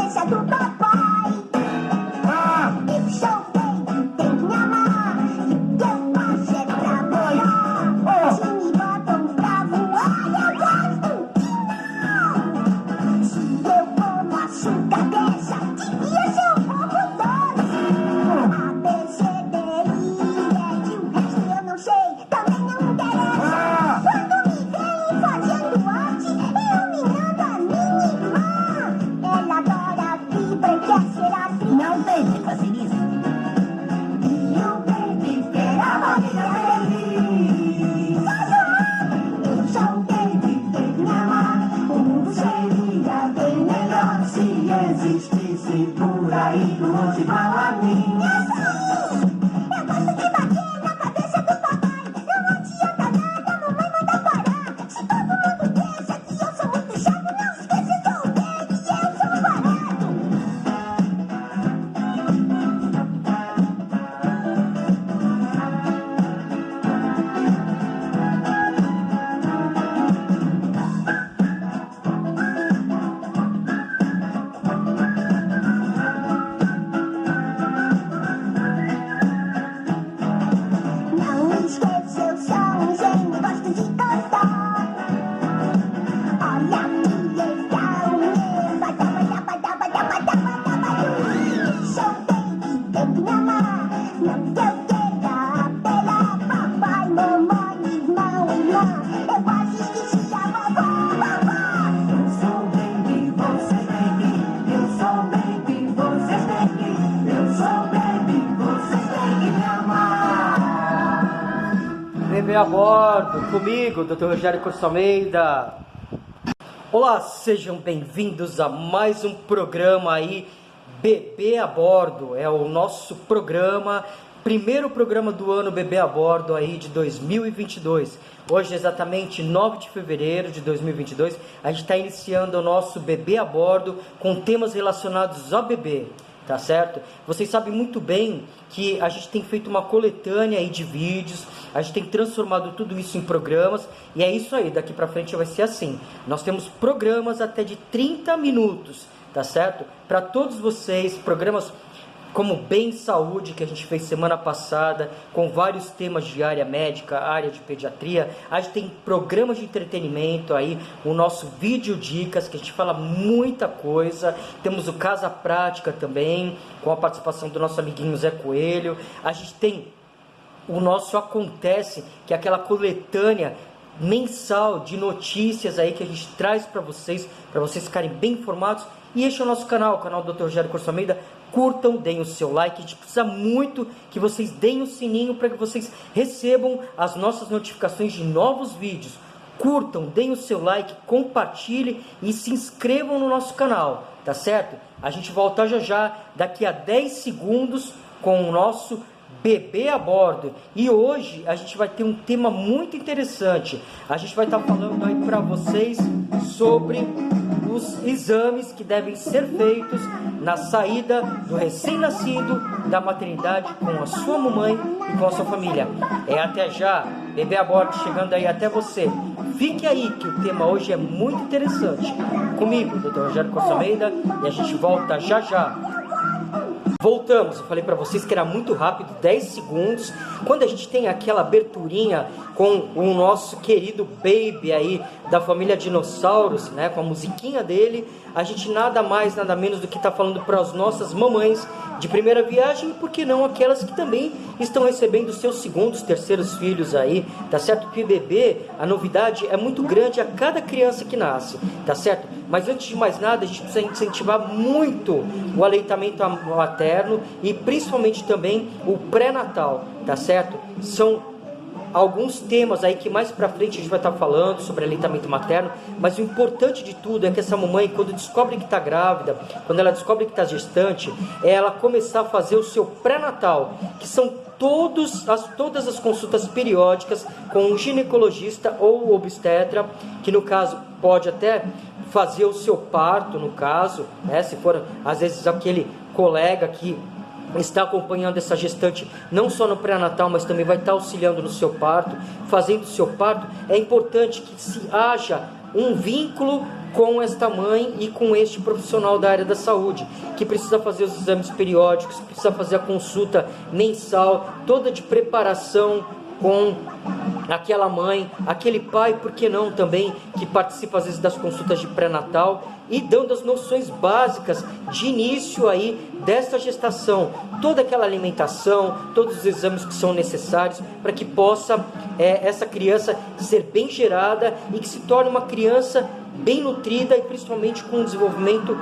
cabeça do papai. Eu sou o baby, tem que me amar. E o que eu faço é trabalhar. Se me botam pra voar, eu gosto de não. Se eu como açúcar dessa, devia ser um pouco doce. A, B, C, D, I, F, o resto eu não sei, também não interessa. Quando me veem fazendo arte, iluminando a minha irmã, ela adora a fibra e quer ser atriz. Não tem que fazer isso. E o baby quer a barriga feliz. Eu sou o baby, tem que me amar. O mundo seria bem melhor se existisse por aí duas igual a mim. Eu gosto de bater na cabeça do papai. Não adianta nada, mamãe manda parar. Se todo mundo pensa que eu sou muito chato, não esqueça, eu sou o baby e eu sou o barato. Não esqueça, eu sou um gênio, gosto de cantar. Olha que legal, sou baby, tem que me amar. Não que eu queira apelar, papai, mamãe, irmão, irmã. Eu quase esqueci a vovó. Eu sou baby, você baby. Eu sou baby, você baby. Eu sou baby, você tem que me amar. Bebê a bordo, comigo, Dr. Rogério Costa Almeida. Olá, sejam bem-vindos a mais um programa aí, Bebê a Bordo. É o nosso programa, primeiro programa do ano Bebê a Bordo aí de 2022. Hoje, exatamente 9 de fevereiro de 2022, a gente está iniciando o nosso Bebê a Bordo com temas relacionados ao bebê. Tá certo? Vocês sabem muito bem que a gente tem feito uma coletânea aí de vídeos, a gente tem transformado tudo isso em programas, e é isso aí, daqui pra frente vai ser assim. Nós temos programas até de 30 minutos, tá certo? Para todos vocês, programas como Bem Saúde, que a gente fez semana passada, com vários temas de área médica, área de pediatria. A gente tem programas de entretenimento aí, o nosso Vídeo Dicas, que a gente fala muita coisa. Temos o Casa Prática também, com a participação do nosso amiguinho Zé Coelho. A gente tem o nosso Acontece, que é aquela coletânea mensal de notícias aí que a gente traz para vocês ficarem bem informados. E este é o nosso canal, o canal do Dr. Rogério Costa Almeida. Curtam, deem o seu like, a gente precisa muito que vocês deem o sininho para que vocês recebam as nossas notificações de novos vídeos. Curtam, deem o seu like, compartilhem e se inscrevam no nosso canal, tá certo? A gente volta já já, daqui a 10 segundos, com o nosso Bebê a Bordo. E hoje a gente vai ter um tema muito interessante. A gente vai estar falando aí para vocês sobre os exames que devem ser feitos na saída do recém-nascido da maternidade com a sua mamãe e com a sua família. É até já, Bebê a Bordo chegando aí até você. Fique aí que o tema hoje é muito interessante. Comigo, Dr. Rogério Costa Almeida, e a gente volta já já. Voltamos, eu falei para vocês que era muito rápido, 10 segundos, quando a gente tem aquela aberturinha com o nosso querido Baby aí, da família Dinossauros, né, com a musiquinha dele, a gente nada mais, nada menos do que está falando para as nossas mamães de primeira viagem, e por que não aquelas que também estão recebendo seus segundos, terceiros filhos aí, tá certo? Que bebê, a novidade é muito grande a cada criança que nasce, tá certo? Mas antes de mais nada, a gente precisa incentivar muito o aleitamento materno e principalmente também o pré-natal, tá certo? São alguns temas aí que mais pra frente a gente vai estar falando sobre aleitamento materno, mas o importante de tudo é que essa mamãe, quando descobre que está grávida, quando ela descobre que está gestante, é ela começar a fazer o seu pré-natal, que são todas as consultas periódicas com um ginecologista ou obstetra, que no caso pode até fazer o seu parto, no caso, né, se for às vezes aquele colega que está acompanhando essa gestante não só no pré-natal, mas também vai estar auxiliando no seu parto, fazendo o seu parto. É importante que se haja um vínculo com esta mãe e com este profissional da área da saúde, que precisa fazer os exames periódicos, precisa fazer a consulta mensal, toda de preparação com aquela mãe, aquele pai, por que não também, que participa às vezes das consultas de pré-natal e dando as noções básicas de início aí desta gestação, toda aquela alimentação, todos os exames que são necessários para que possa essa criança ser bem gerada e que se torne uma criança bem nutrida e principalmente com um desenvolvimento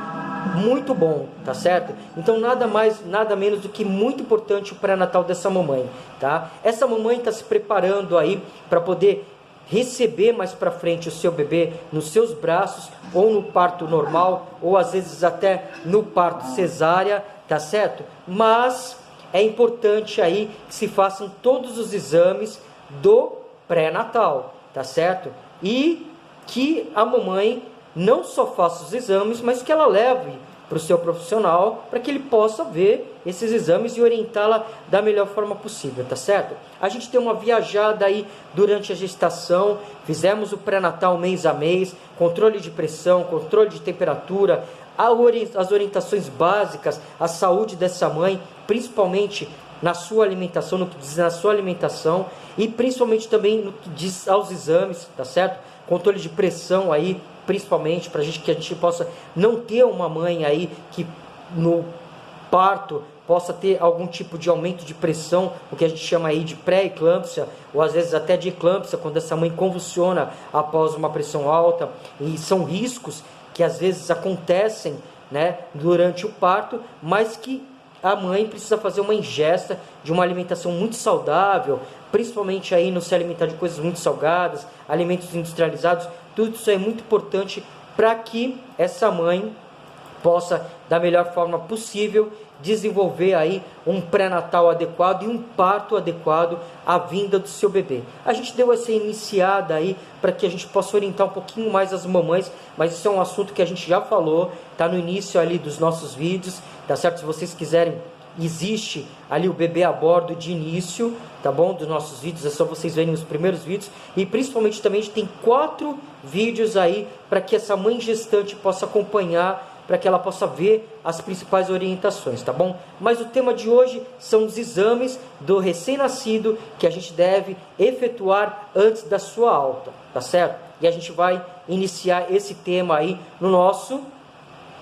muito bom, tá certo? Então nada mais, nada menos do que muito importante o pré-natal dessa mamãe, tá? Essa mamãe está se preparando aí para poder receber mais para frente o seu bebê nos seus braços, ou no parto normal, ou às vezes até no parto cesárea, tá certo? Mas é importante aí que se façam todos os exames do pré-natal, tá certo? E que a mamãe não só faça os exames, mas que ela leve para o seu profissional, para que ele possa ver esses exames e orientá-la da melhor forma possível, tá certo? A gente tem uma viajada aí durante a gestação, fizemos o pré-natal mês a mês, controle de pressão, controle de temperatura, as orientações básicas, a saúde dessa mãe, principalmente na sua alimentação, no que diz na sua alimentação, e principalmente também no que diz aos exames, tá certo? Controle de pressão aí, principalmente para que a gente possa não ter uma mãe aí que no parto possa ter algum tipo de aumento de pressão, o que a gente chama aí de pré-eclâmpsia, ou às vezes até de eclâmpsia, quando essa mãe convulsiona após uma pressão alta, e são riscos que às vezes acontecem, né, durante o parto, mas que a mãe precisa fazer uma ingesta de uma alimentação muito saudável, principalmente aí não se alimentar de coisas muito salgadas, alimentos industrializados. Tudo isso é muito importante para que essa mãe possa, da melhor forma possível, desenvolver aí um pré-natal adequado e um parto adequado à vinda do seu bebê. A gente deu essa iniciada aí para que a gente possa orientar um pouquinho mais as mamães, mas isso é um assunto que a gente já falou, tá no início ali dos nossos vídeos, tá certo? Se vocês quiserem, existe ali o bebê a bordo de início, tá bom? Dos nossos vídeos, é só vocês verem os primeiros vídeos, e principalmente também a gente tem 4 vídeos aí para que essa mãe gestante possa acompanhar, para que ela possa ver as principais orientações, tá bom? Mas o tema de hoje são os exames do recém-nascido que a gente deve efetuar antes da sua alta, tá certo? E a gente vai iniciar esse tema aí no nosso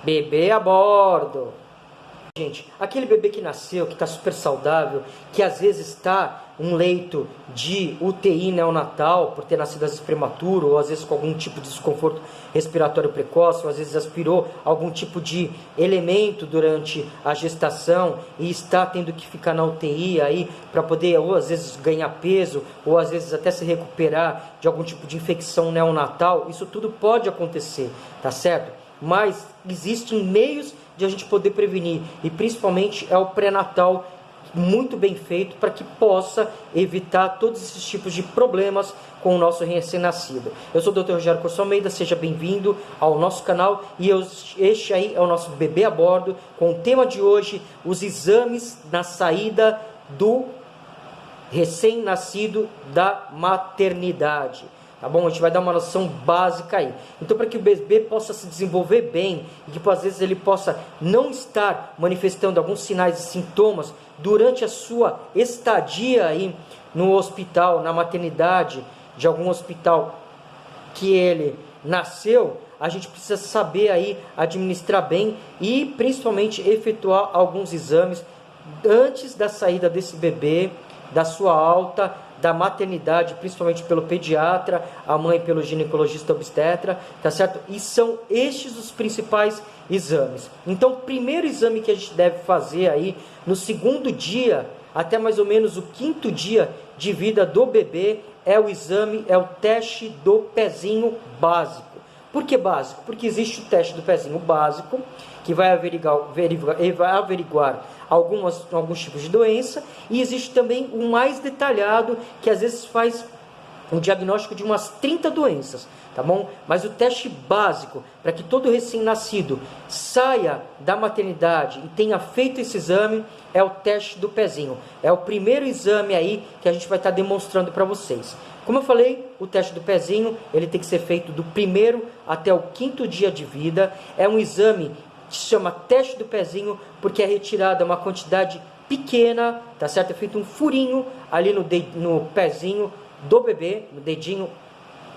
bebê a bordo. Gente, aquele bebê que nasceu, que está super saudável, que às vezes está em um leito de UTI neonatal, por ter nascido às vezes prematuro, ou às vezes com algum tipo de desconforto respiratório precoce, ou às vezes aspirou algum tipo de elemento durante a gestação e está tendo que ficar na UTI aí para poder, ou às vezes ganhar peso, ou às vezes até se recuperar de algum tipo de infecção neonatal. Isso tudo pode acontecer, tá certo? Mas existem meios de a gente poder prevenir, e principalmente é o pré-natal muito bem feito para que possa evitar todos esses tipos de problemas com o nosso recém-nascido. Eu sou o Dr. Rogério Corso Almeida, seja bem-vindo ao nosso canal, e este aí é o nosso bebê a bordo, com o tema de hoje, os exames na saída do recém-nascido da maternidade. Tá bom? A gente vai dar uma noção básica aí. Então, para que o bebê possa se desenvolver bem e que às vezes ele possa não estar manifestando alguns sinais e sintomas durante a sua estadia aí no hospital, na maternidade de algum hospital que ele nasceu, a gente precisa saber aí administrar bem e principalmente efetuar alguns exames antes da saída desse bebê, da sua alta, da maternidade, principalmente pelo pediatra, a mãe pelo ginecologista obstetra, tá certo? E são estes os principais exames. Então, o primeiro exame que a gente deve fazer aí, no segundo dia, até mais ou menos o 5º dia de vida do bebê, é o exame, é o teste do pezinho básico. Por que básico? Porque existe o teste do pezinho básico, que vai averiguar alguns tipos de doença, e existe também o mais detalhado, que às vezes faz um diagnóstico de umas 30 doenças, tá bom? Mas o teste básico, para que todo recém-nascido saia da maternidade e tenha feito esse exame, é o teste do pezinho. É o primeiro exame aí que a gente vai estar demonstrando para vocês. Como eu falei, o teste do pezinho, ele tem que ser feito do 1º até o 5º dia de vida. É um exame que se chama teste do pezinho, porque é retirada uma quantidade pequena, tá certo? É feito um furinho ali no pezinho do bebê, no dedinho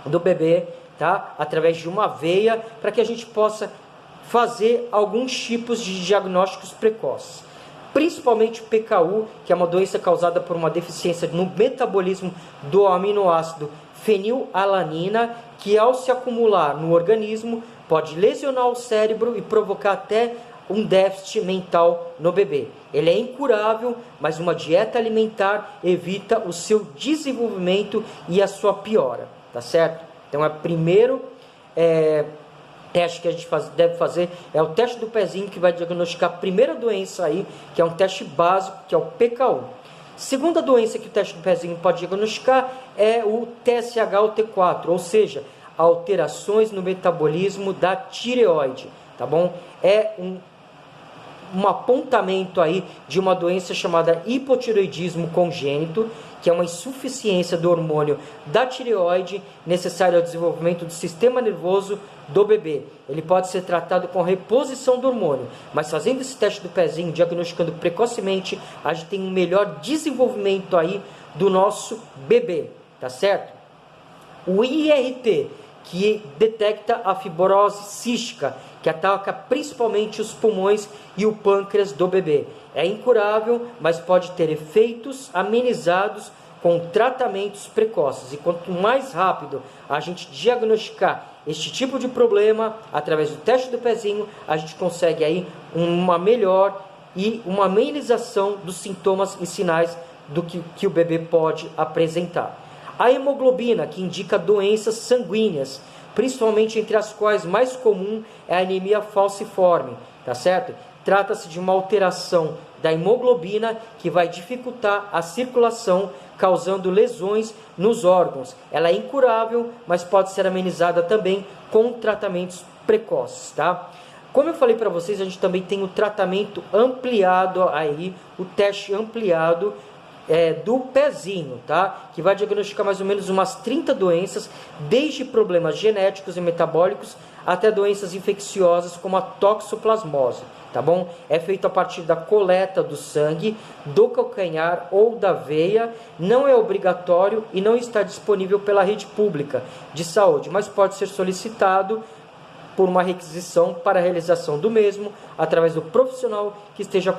do bebê, tá? Através de uma veia, para que a gente possa fazer alguns tipos de diagnósticos precoces. Principalmente o PKU, que é uma doença causada por uma deficiência no metabolismo do aminoácido fenilalanina, que ao se acumular no organismo pode lesionar o cérebro e provocar até um déficit mental no bebê. Ele é incurável, mas uma dieta alimentar evita o seu desenvolvimento e a sua piora, tá certo? Então, o primeiro teste que a gente deve fazer é o teste do pezinho, que vai diagnosticar a primeira doença aí, que é um teste básico, que é o PKU. Segunda doença que o teste do pezinho pode diagnosticar é o TSH ou T4, ou seja, alterações no metabolismo da tireoide, tá bom? É um apontamento aí de uma doença chamada hipotireoidismo congênito, que é uma insuficiência do hormônio da tireoide necessário ao desenvolvimento do sistema nervoso do bebê. Ele pode ser tratado com reposição do hormônio, mas fazendo esse teste do pezinho, diagnosticando precocemente, a gente tem um melhor desenvolvimento aí do nosso bebê, tá certo? O IRT, que detecta a fibrose cística, que ataca principalmente os pulmões e o pâncreas do bebê. É incurável, mas pode ter efeitos amenizados com tratamentos precoces. E quanto mais rápido a gente diagnosticar este tipo de problema, através do teste do pezinho, a gente consegue aí uma melhor e uma amenização dos sintomas e sinais do que o bebê pode apresentar. A hemoglobina, que indica doenças sanguíneas, principalmente entre as quais mais comum é a anemia falciforme, tá certo? Trata-se de uma alteração da hemoglobina que vai dificultar a circulação, causando lesões nos órgãos. Ela é incurável, mas pode ser amenizada também com tratamentos precoces, tá? Como eu falei para vocês, a gente também tem o tratamento ampliado aí, o teste ampliado do pezinho, tá? Que vai diagnosticar mais ou menos umas 30 doenças, desde problemas genéticos e metabólicos até doenças infecciosas como a toxoplasmose, tá bom? É feito a partir da coleta do sangue, do calcanhar ou da veia, não é obrigatório e não está disponível pela rede pública de saúde, mas pode ser solicitado por uma requisição para a realização do mesmo, através do profissional que esteja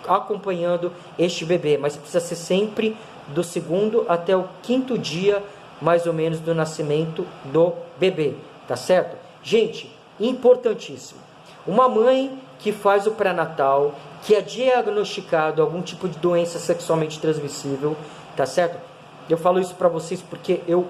acompanhando este bebê, mas precisa ser sempre do 2º até o 5º dia, mais ou menos, do nascimento do bebê, tá certo? Gente, importantíssimo, uma mãe que faz o pré-natal, que é diagnosticado algum tipo de doença sexualmente transmissível, tá certo? Eu falo isso para vocês porque eu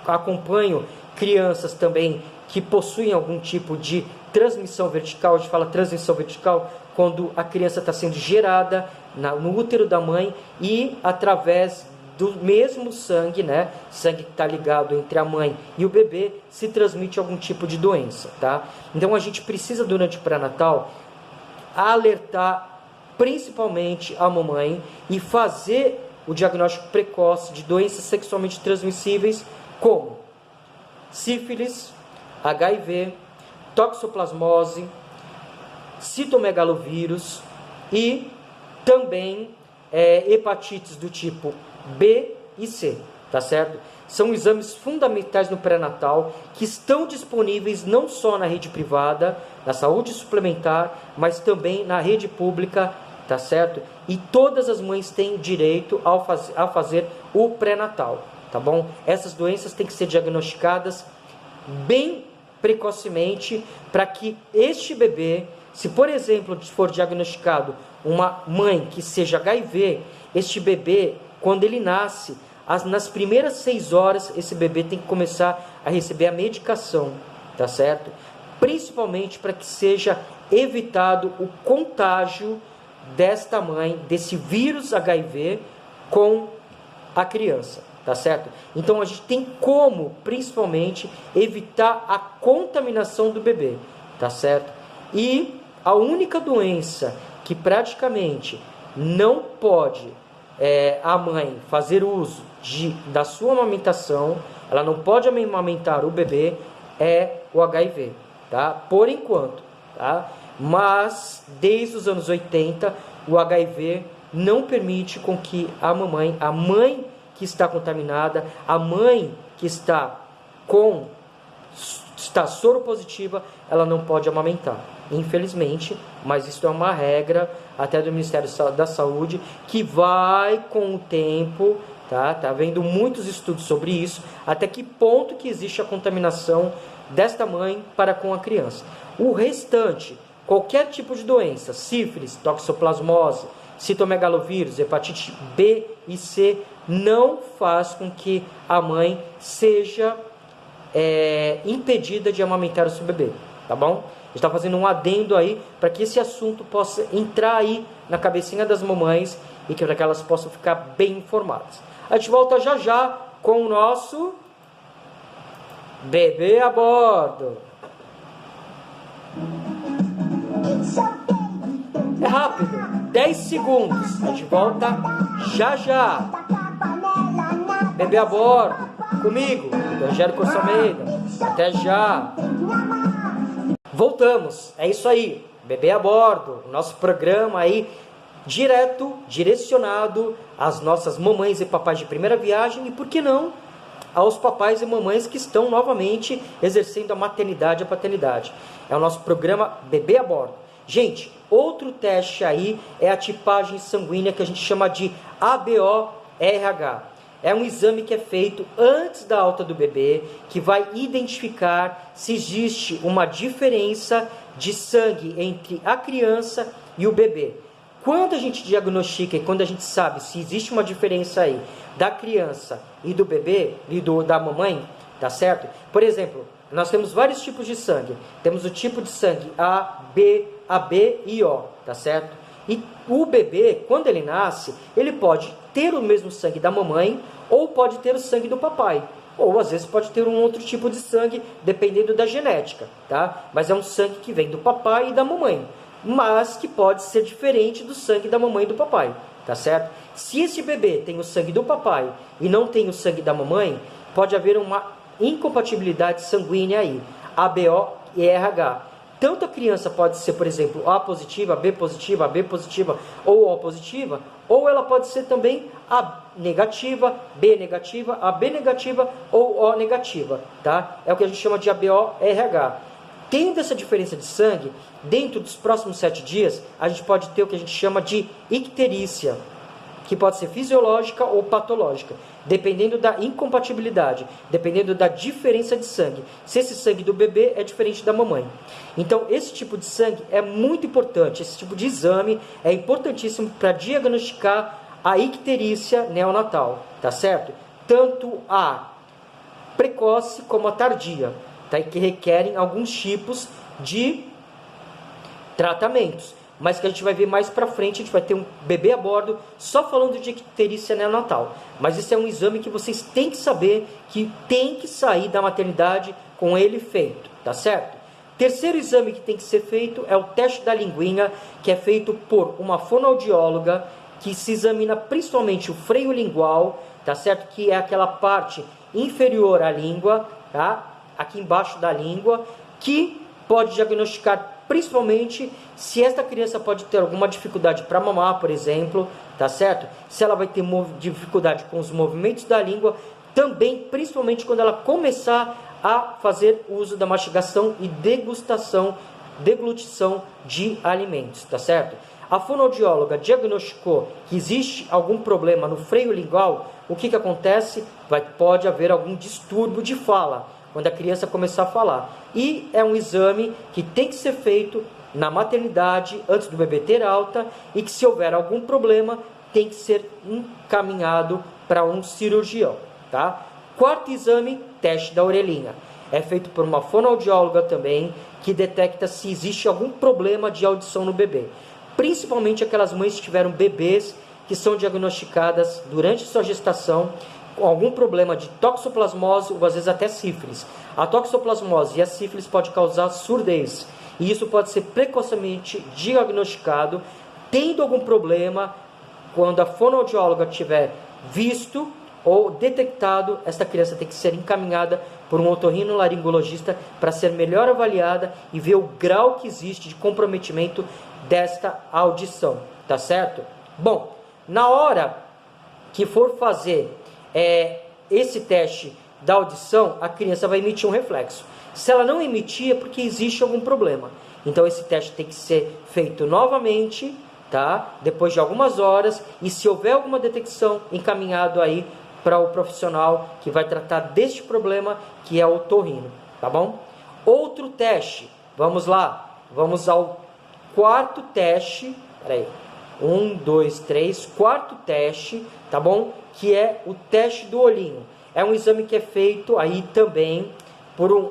acompanho crianças também que possuem algum tipo de transmissão vertical. A gente fala transmissão vertical quando a criança está sendo gerada no útero da mãe e através do mesmo sangue, né? Sangue que está ligado entre a mãe e o bebê, se transmite algum tipo de doença, tá? Então a gente precisa, durante o pré-natal, alertar principalmente a mamãe e fazer o diagnóstico precoce de doenças sexualmente transmissíveis como sífilis, HIV, toxoplasmose, citomegalovírus e também hepatites do tipo B e C, tá certo? São exames fundamentais no pré-natal que estão disponíveis não só na rede privada, na saúde suplementar, mas também na rede pública, tá certo? E todas as mães têm direito a fazer o pré-natal, tá bom? Essas doenças têm que ser diagnosticadas bem precocemente para que este bebê, se por exemplo for diagnosticado uma mãe que seja HIV, este bebê, quando ele nasce, nas primeiras 6 horas, esse bebê tem que começar a receber a medicação, tá certo? Principalmente para que seja evitado o contágio desta mãe, desse vírus HIV, com a criança, tá certo? Então a gente tem como, principalmente, evitar a contaminação do bebê, tá certo? E a única doença que praticamente não pode a mãe fazer uso da sua amamentação, ela não pode amamentar o bebê, é o HIV, tá? Por enquanto, tá? Mas desde os anos 80, o HIV não permite com que a mãe que está contaminada, a mãe que está soropositiva, ela não pode amamentar. Infelizmente, mas isso é uma regra até do Ministério da Saúde, que vai com o tempo, tá havendo muitos estudos sobre isso, até que ponto que existe a contaminação desta mãe para com a criança. O restante, qualquer tipo de doença, sífilis, toxoplasmose, citomegalovírus, hepatite B e C, não faz com que a mãe seja impedida de amamentar o seu bebê, tá bom? A gente está fazendo um adendo aí para que esse assunto possa entrar aí na cabecinha das mamães e para que elas possam ficar bem informadas. A gente volta já já com o nosso Bebê a Bordo. É rápido, 10 segundos. A gente volta já já. Bebê a Bordo, comigo, Rogério Corso Almeida. Até já. Voltamos, é isso aí, Bebê a Bordo, nosso programa aí direcionado às nossas mamães e papais de primeira viagem e, por que não, aos papais e mamães que estão novamente exercendo a maternidade e a paternidade. É o nosso programa Bebê a Bordo. Gente, outro teste aí é a tipagem sanguínea que a gente chama de ABO-RH. É um exame que é feito antes da alta do bebê, que vai identificar se existe uma diferença de sangue entre a criança e o bebê. Quando a gente diagnostica e quando a gente sabe se existe uma diferença aí da criança e do bebê, e da mamãe, tá certo? Por exemplo, nós temos vários tipos de sangue. Temos o tipo de sangue A, B e O, tá certo? E o bebê, quando ele nasce, ele pode ter o mesmo sangue da mamãe ou pode ter o sangue do papai. Ou às vezes pode ter um outro tipo de sangue, dependendo da genética, tá? Mas é um sangue que vem do papai e da mamãe, mas que pode ser diferente do sangue da mamãe e do papai, tá certo? Se esse bebê tem o sangue do papai e não tem o sangue da mamãe, pode haver uma incompatibilidade sanguínea aí, ABO e RH. Tanto a criança pode ser, por exemplo, A positiva, B positiva, AB positiva ou O positiva, ou ela pode ser também A negativa, B negativa, AB negativa ou O negativa, tá? É o que a gente chama de ABO-RH. Tendo essa diferença de sangue, dentro dos próximos 7 dias, a gente pode ter o que a gente chama de icterícia, que pode ser fisiológica ou patológica, dependendo da incompatibilidade, dependendo da diferença de sangue. Se esse sangue do bebê é diferente da mamãe. Então, esse tipo de sangue é muito importante, esse tipo de exame é importantíssimo para diagnosticar a icterícia neonatal, tá certo? Tanto a precoce como a tardia, tá? E que requerem alguns tipos de tratamentos. Mas que a gente vai ver mais pra frente, a gente vai ter um bebê a bordo só falando de icterícia neonatal. Mas esse é um exame que vocês têm que saber, que tem que sair da maternidade com ele feito, tá certo? Terceiro exame que tem que ser feito é o teste da linguinha, que é feito por uma fonoaudióloga, que se examina principalmente o freio lingual, tá certo? Que é aquela parte inferior à língua, tá? Aqui embaixo da língua, que pode diagnosticar principalmente se esta criança pode ter alguma dificuldade para mamar, por exemplo, tá certo? Se ela vai ter dificuldade com os movimentos da língua, também, principalmente quando ela começar a fazer uso da mastigação e deglutição de alimentos, tá certo? A fonoaudióloga diagnosticou que existe algum problema no freio lingual, o que acontece? Pode haver algum distúrbio de fala, quando a criança começar a falar. E é um exame que tem que ser feito na maternidade, antes do bebê ter alta, e que se houver algum problema, tem que ser encaminhado para um cirurgião, tá? Quarto exame, teste da orelhinha. É feito por uma fonoaudióloga também, que detecta se existe algum problema de audição no bebê. Principalmente aquelas mães que tiveram bebês que são diagnosticadas durante sua gestação algum problema de toxoplasmose ou às vezes até sífilis. A toxoplasmose e a sífilis pode causar surdez, e isso pode ser precocemente diagnosticado. Tendo algum problema, quando a fonoaudióloga tiver visto ou detectado, esta criança tem que ser encaminhada por um otorrinolaringologista para ser melhor avaliada e ver o grau que existe de comprometimento desta audição, tá certo? Bom, na hora que for fazer esse teste da audição, a criança vai emitir um reflexo. Se ela não emitir, é porque existe algum problema. Então esse teste tem que ser feito novamente, tá? Depois de algumas horas, e se houver alguma detecção, encaminhado aí para o profissional que vai tratar deste problema, que é o otorrino, tá bom? Outro teste, vamos lá, vamos ao quarto teste, peraí, 1, 2, 3, quarto teste, tá bom? Que é o teste do olhinho. É um exame que é feito aí também por um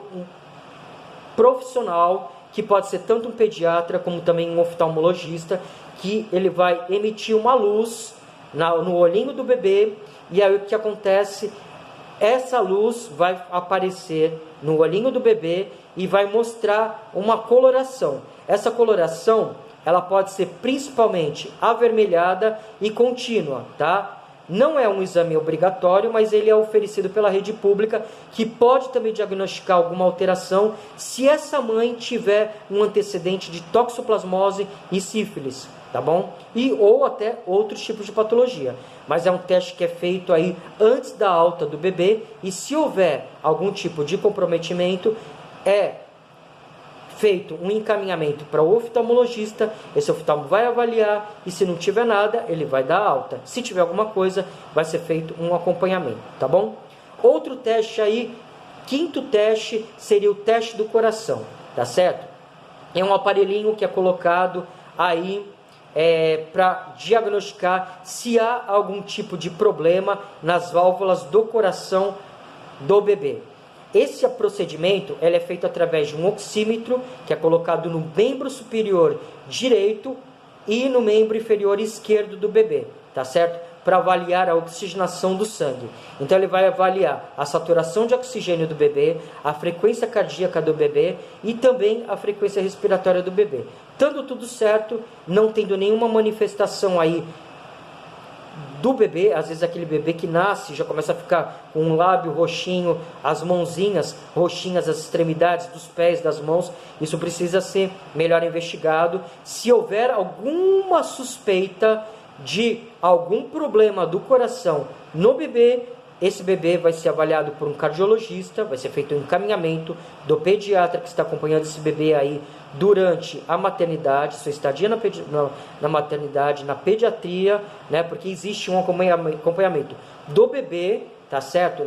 profissional, que pode ser tanto um pediatra como também um oftalmologista, que ele vai emitir uma luz no olhinho do bebê, e aí o que acontece? Essa luz vai aparecer no olhinho do bebê e vai mostrar uma coloração. Essa coloração, ela pode ser principalmente avermelhada e contínua, tá? Não é um exame obrigatório, mas ele é oferecido pela rede pública, que pode também diagnosticar alguma alteração se essa mãe tiver um antecedente de toxoplasmose e sífilis, tá bom? Ou até outros tipos de patologia. Mas é um teste que é feito aí antes da alta do bebê, e se houver algum tipo de comprometimento, é feito um encaminhamento para o oftalmologista. Esse oftalmo vai avaliar, e se não tiver nada, ele vai dar alta. Se tiver alguma coisa, vai ser feito um acompanhamento, tá bom? Outro teste aí, quinto teste, seria o teste do coração, tá certo? É um aparelhinho que é colocado aí para diagnosticar se há algum tipo de problema nas válvulas do coração do bebê. Esse procedimento é feito através de um oxímetro, que é colocado no membro superior direito e no membro inferior esquerdo do bebê, tá certo? Para avaliar a oxigenação do sangue. Então ele vai avaliar a saturação de oxigênio do bebê, a frequência cardíaca do bebê e também a frequência respiratória do bebê. Estando tudo certo, não tendo nenhuma manifestação aí do bebê, às vezes aquele bebê que nasce já começa a ficar com um lábio roxinho, as mãozinhas roxinhas, as extremidades dos pés, das mãos, isso precisa ser melhor investigado. Se houver alguma suspeita de algum problema do coração no bebê, esse bebê vai ser avaliado por um cardiologista, vai ser feito um encaminhamento do pediatra que está acompanhando esse bebê aí durante a maternidade, sua estadia na maternidade, na pediatria, né? Porque existe um acompanhamento do bebê, tá certo?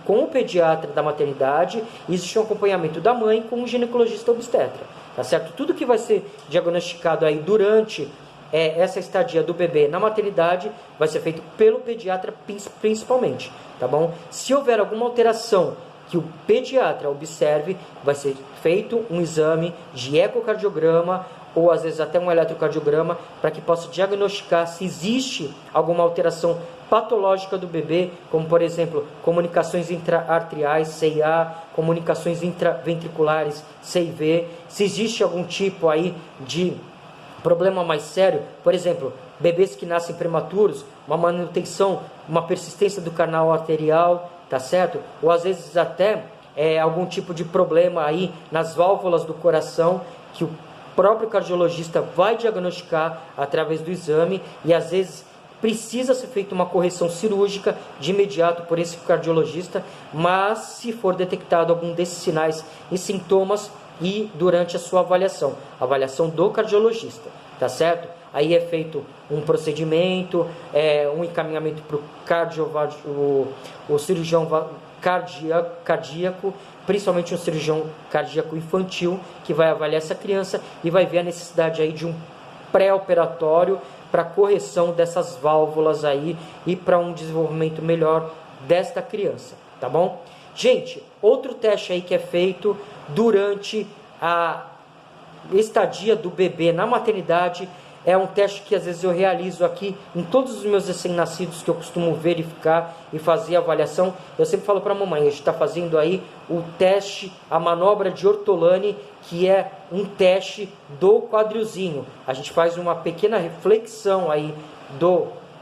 Com o pediatra da maternidade, existe um acompanhamento da mãe com um ginecologista obstetra, tá certo? Tudo que vai ser diagnosticado aí durante essa estadia do bebê na maternidade vai ser feito pelo pediatra principalmente, tá bom? Se houver alguma alteração que o pediatra observe, vai ser feito um exame de ecocardiograma ou às vezes até um eletrocardiograma para que possa diagnosticar se existe alguma alteração patológica do bebê, como por exemplo, comunicações intraarteriais, CIA, comunicações intraventriculares, CIV, se existe algum tipo aí de problema mais sério, por exemplo, bebês que nascem prematuros, uma manutenção, uma persistência do canal arterial, tá certo? Ou às vezes até algum tipo de problema aí nas válvulas do coração, que o próprio cardiologista vai diagnosticar através do exame, e às vezes precisa ser feita uma correção cirúrgica de imediato por esse cardiologista, mas se for detectado algum desses sinais e sintomas, e durante a sua avaliação do cardiologista, tá certo? Aí é feito um procedimento, um encaminhamento para o cirurgião cardíaco, principalmente um cirurgião cardíaco infantil, que vai avaliar essa criança e vai ver a necessidade aí de um pré-operatório para correção dessas válvulas aí e para um desenvolvimento melhor desta criança, tá bom? Gente, outro teste aí que é feito durante a estadia do bebê na maternidade É um teste que às vezes eu realizo aqui em todos os meus recém-nascidos, que eu costumo verificar e fazer avaliação. Eu sempre falo para a mamãe, a gente está fazendo aí o teste, a manobra de Ortolani, que é um teste do quadrilzinho. A gente faz uma pequena reflexão aí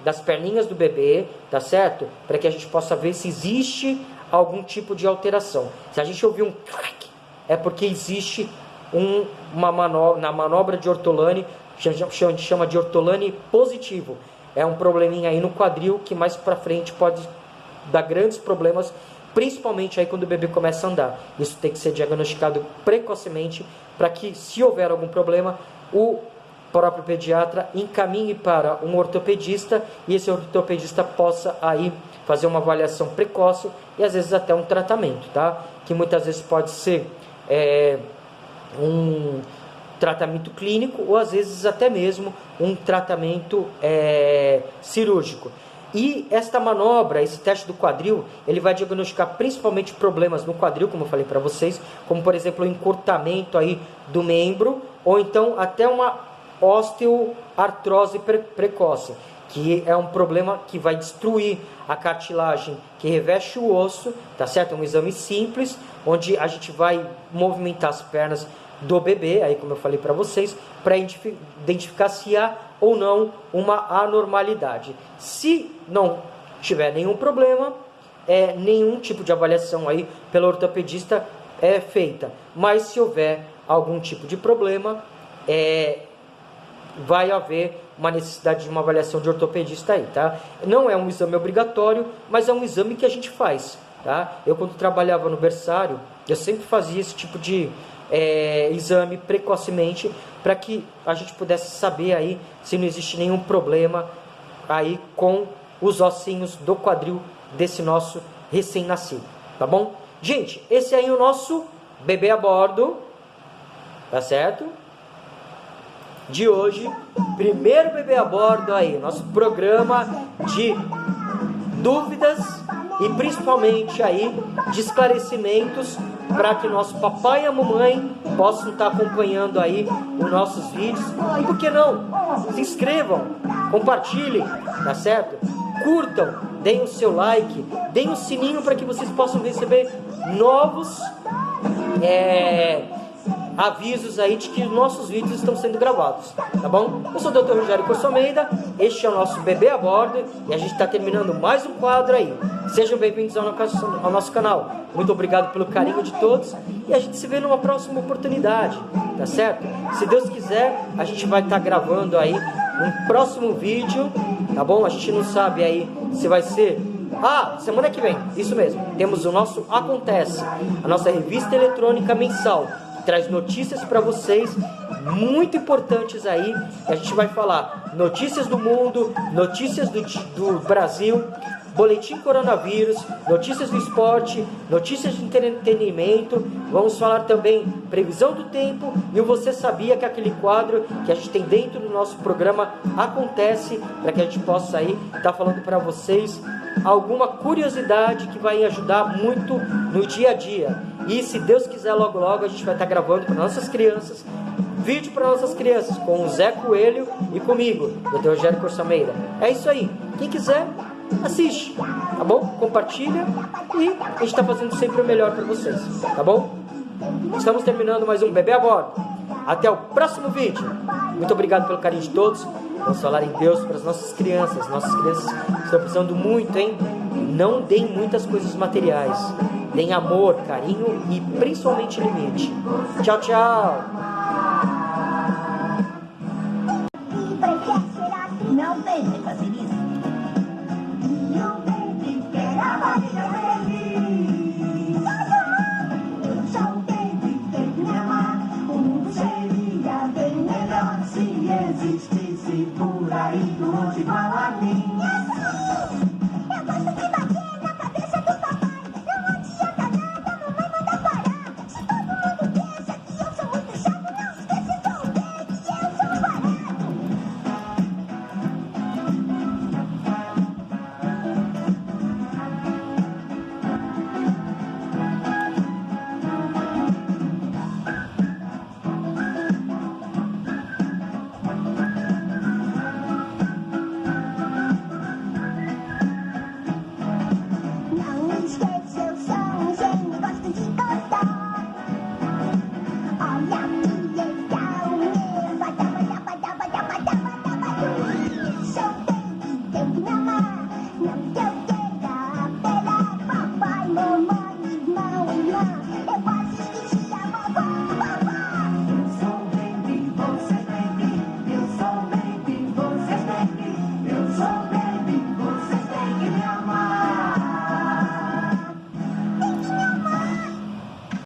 das perninhas do bebê, tá certo? Para que a gente possa ver se existe algum tipo de alteração. Se a gente ouvir um clac, é porque existe uma manobra, na manobra de Ortolani, a gente chama de Ortolani positivo. É um probleminha aí no quadril que mais para frente pode dar grandes problemas, principalmente aí quando o bebê começa a andar. Isso tem que ser diagnosticado precocemente para que, se houver algum problema, o próprio pediatra encaminhe para um ortopedista e esse ortopedista possa aí fazer uma avaliação precoce e às vezes até um tratamento, tá? Que muitas vezes pode ser um tratamento clínico ou às vezes até mesmo um tratamento cirúrgico. E esta manobra, esse teste do quadril, ele vai diagnosticar principalmente problemas no quadril, como eu falei para vocês, como por exemplo o encurtamento aí do membro ou então até uma osteoartrose precoce, que é um problema que vai destruir a cartilagem que reveste o osso, tá certo? É um exame simples, onde a gente vai movimentar as pernas do bebê, aí como eu falei para vocês, para identificar se há ou não uma anormalidade. Se não tiver nenhum problema, nenhum tipo de avaliação aí pelo ortopedista é feita. Mas se houver algum tipo de problema, vai haver uma necessidade de uma avaliação de ortopedista aí, tá? Não é um exame obrigatório, mas é um exame que a gente faz, tá? Eu quando trabalhava no berçário, eu sempre fazia esse tipo de exame precocemente para que a gente pudesse saber aí se não existe nenhum problema aí com os ossinhos do quadril desse nosso recém-nascido, tá bom? Gente, esse aí é o nosso bebê a bordo, tá certo? De hoje, primeiro bebê a bordo aí, nosso programa de dúvidas e principalmente aí de esclarecimentos para que nosso papai e a mamãe possam estar acompanhando aí os nossos vídeos. E por que não? Se inscrevam, compartilhem, tá certo? Curtam, deem o seu like, deem o sininho para que vocês possam receber novos avisos aí de que os nossos vídeos estão sendo gravados, tá bom? Eu sou o Dr. Rogério Corso Almeida, este é o nosso bebê a bordo e a gente está terminando mais um quadro aí. Sejam bem-vindos ao nosso canal. Muito obrigado pelo carinho de todos e a gente se vê numa próxima oportunidade, tá certo? Se Deus quiser, a gente vai estar gravando aí um próximo vídeo, tá bom? A gente não sabe aí se vai ser... semana que vem, isso mesmo. Temos o nosso Acontece, a nossa revista eletrônica mensal, que traz notícias para vocês muito importantes aí. A gente vai falar notícias do mundo, notícias do Brasil, boletim coronavírus, notícias do esporte, notícias de entretenimento. Vamos falar também previsão do tempo e o Você Sabia, que é aquele quadro que a gente tem dentro do nosso programa Acontece, para que a gente possa aí estar falando para vocês alguma curiosidade que vai ajudar muito no dia a dia. E se Deus quiser, logo logo a gente vai estar gravando para nossas crianças, vídeo para nossas crianças, com o Zé Coelho e comigo, Dr. Rogério Corso Almeida. É isso aí. Quem quiser, assiste, tá bom? Compartilha e a gente está fazendo sempre o melhor para vocês, tá bom? Estamos terminando mais um Bebê a Bordo. Até o próximo vídeo. Muito obrigado pelo carinho de todos. Vamos falar em Deus para as nossas crianças. Nossas crianças estão precisando muito, hein? Não deem muitas coisas materiais. Deem amor, carinho e principalmente limite. Tchau, tchau. Não tente fazer isso. Não tente ter a barriga feliz. Só tente ter que me amar. O mundo seria bem melhor se existisse por aí tudo igual a mim.